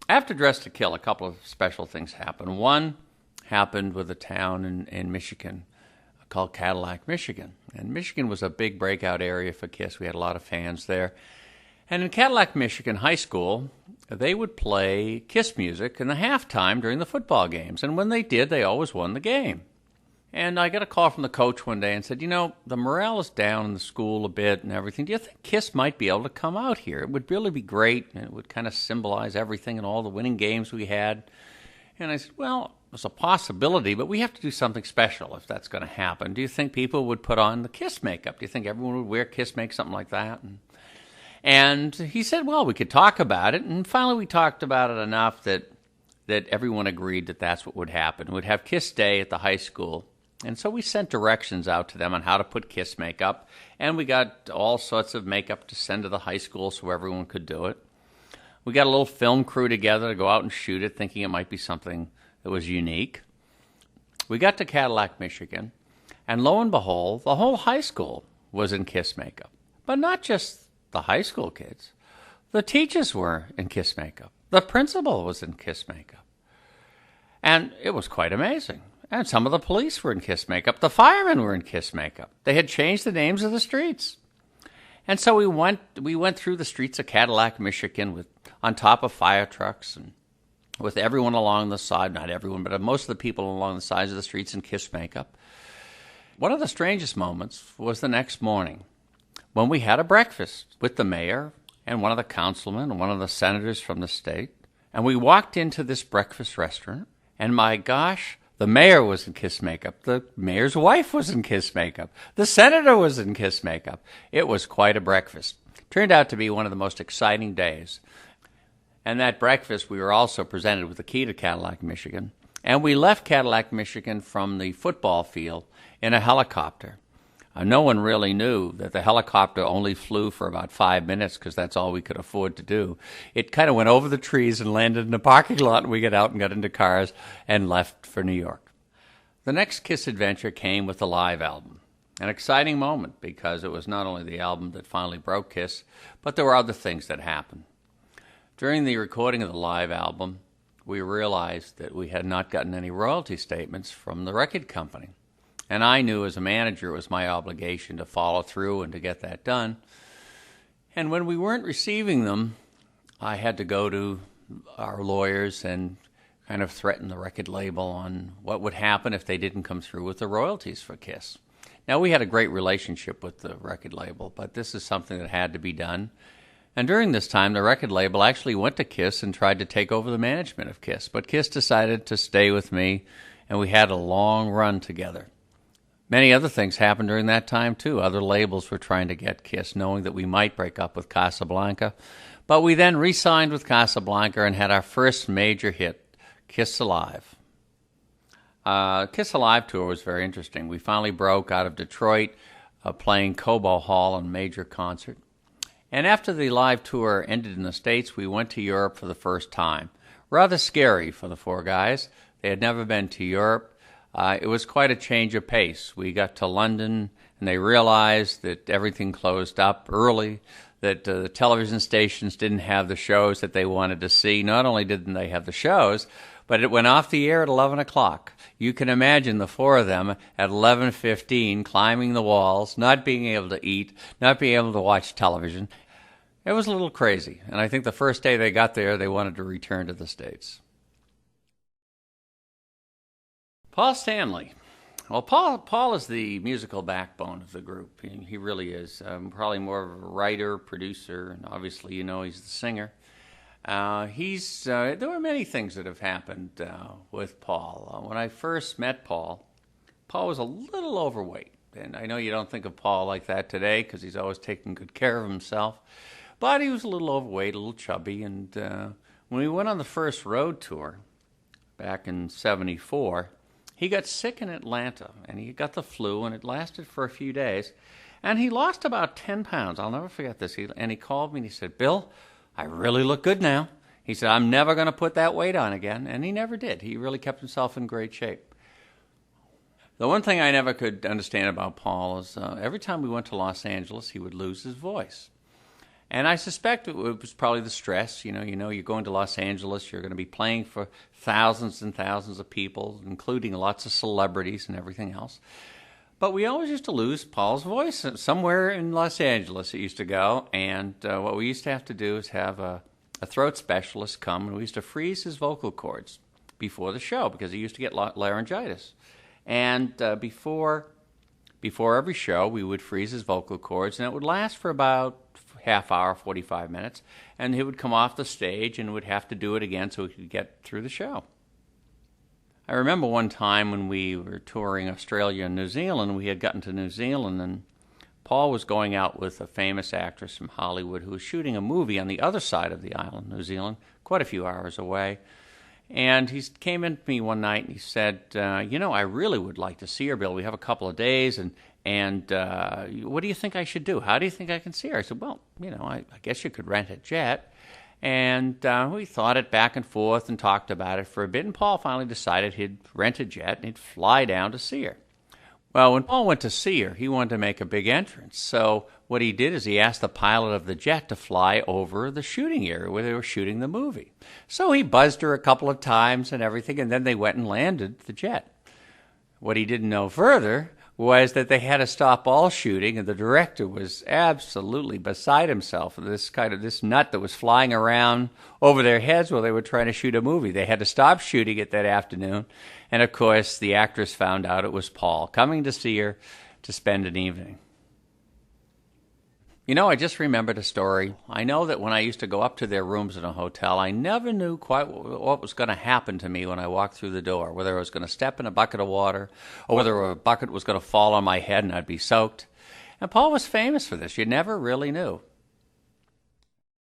After Dress to Kill, a couple of special things happened. One happened with a town in Michigan called Cadillac, Michigan. And Michigan was a big breakout area for KISS. We had a lot of fans there. And in Cadillac, Michigan High School, they would play KISS music in the halftime during the football games. And when they did, they always won the game. And I got a call from the coach one day and said, the morale is down in the school a bit and everything. Do you think KISS might be able to come out here? It would really be great, and it would kind of symbolize everything and all the winning games we had. And I said, well, it's a possibility, but we have to do something special if that's going to happen. Do you think people would put on the KISS makeup? Do you think everyone would wear KISS makeup, something like that? And he said, well, we could talk about it. And finally we talked about it enough that everyone agreed that that's what would happen. We'd have KISS Day at the high school. And so we sent directions out to them on how to put KISS makeup, and we got all sorts of makeup to send to the high school so everyone could do it. We got a little film crew together to go out and shoot it, thinking it might be something that was unique. We got to Cadillac, Michigan, and lo and behold, the whole high school was in KISS makeup. But not just the high school kids. The teachers were in KISS makeup. The principal was in KISS makeup. And it was quite amazing. And some of the police were in KISS makeup. The firemen were in KISS makeup. They had changed the names of the streets. And so we went through the streets of Cadillac, Michigan, on top of fire trucks, and with everyone along the side, not everyone, but most of the people along the sides of the streets in KISS makeup. One of the strangest moments was the next morning when we had a breakfast with the mayor and one of the councilmen and one of the senators from the state. And we walked into this breakfast restaurant, and my gosh, the mayor was in KISS makeup. The mayor's wife was in KISS makeup. The senator was in KISS makeup. It was quite a breakfast. Turned out to be one of the most exciting days. And that breakfast, we were also presented with the key to Cadillac, Michigan. And we left Cadillac, Michigan from the football field in a helicopter. No one really knew that the helicopter only flew for about 5 minutes because that's all we could afford to do. It kind of went over the trees and landed in a parking lot, and we got out and got into cars and left for New York. The next KISS adventure came with the live album. An exciting moment because it was not only the album that finally broke KISS, but there were other things that happened. During the recording of the live album, we realized that we had not gotten any royalty statements from the record company. And I knew as a manager it was my obligation to follow through and to get that done. And when we weren't receiving them, I had to go to our lawyers and kind of threaten the record label on what would happen if they didn't come through with the royalties for KISS. Now, we had a great relationship with the record label, but this is something that had to be done. And during this time, the record label actually went to KISS and tried to take over the management of KISS. But KISS decided to stay with me, and we had a long run together. Many other things happened during that time, too. Other labels were trying to get KISS, knowing that we might break up with Casablanca. But we then re-signed with Casablanca and had our first major hit, Kiss Alive. Kiss Alive tour was very interesting. We finally broke out of Detroit, playing Cobo Hall on a major concert. And after the live tour ended in the States, we went to Europe for the first time. Rather scary for the four guys. They had never been to Europe. It was quite a change of pace. We got to London, and they realized that everything closed up early, that the television stations didn't have the shows that they wanted to see. Not only didn't they have the shows, but it went off the air at 11 o'clock. You can imagine the four of them at 11:15 climbing the walls, not being able to eat, not being able to watch television. It was a little crazy, and I think the first day they got there, they wanted to return to the States. Paul Stanley. Well, Paul is the musical backbone of the group. He really is. Probably more of a writer, producer, and obviously, he's the singer. There were many things that have happened with Paul. When I first met Paul was a little overweight. And I know you don't think of Paul like that today because he's always taking good care of himself. But he was a little overweight, a little chubby. And when we went on the first road tour back in '74, he got sick in Atlanta, and he got the flu, and it lasted for a few days. And he lost about 10 pounds. I'll never forget this. And he called me, and he said, "Bill, I really look good now." He said, "I'm never going to put that weight on again." And he never did. He really kept himself in great shape. The one thing I never could understand about Paul is every time we went to Los Angeles, he would lose his voice. And I suspect it was probably the stress. You're going to Los Angeles. You're going to be playing for thousands and thousands of people, including lots of celebrities and everything else. But we always used to lose Paul's voice. Somewhere in Los Angeles it used to go. And what we used to have to do is have a throat specialist come, and we used to freeze his vocal cords before the show because he used to get laryngitis. And before every show, we would freeze his vocal cords, and it would last for about half hour, 45 minutes, and he would come off the stage and would have to do it again so we could get through the show. I remember one time when we were touring Australia and New Zealand, we had gotten to New Zealand, and Paul was going out with a famous actress from Hollywood who was shooting a movie on the other side of the island, New Zealand, quite a few hours away. And he came in to me one night and he said, I really would like to see her, Bill. We have a couple of days, and what do you think I should do? How do you think I can see her? I said, well, I guess you could rent a jet. And we thought it back and forth and talked about it for a bit, and Paul finally decided he'd rent a jet and he'd fly down to see her. Well, when Paul went to see her, he wanted to make a big entrance. So what he did is he asked the pilot of the jet to fly over the shooting area where they were shooting the movie. So he buzzed her a couple of times and everything, and then they went and landed the jet. What he didn't know further was that they had to stop all shooting, and the director was absolutely beside himself of this nut that was flying around over their heads while they were trying to shoot a movie. They had to stop shooting it that afternoon, and of course the actress found out it was Paul coming to see her to spend an evening. I just remembered a story. I know that when I used to go up to their rooms in a hotel, I never knew quite what was going to happen to me when I walked through the door, whether I was going to step in a bucket of water or whether a bucket was going to fall on my head and I'd be soaked. And Paul was famous for this. You never really knew.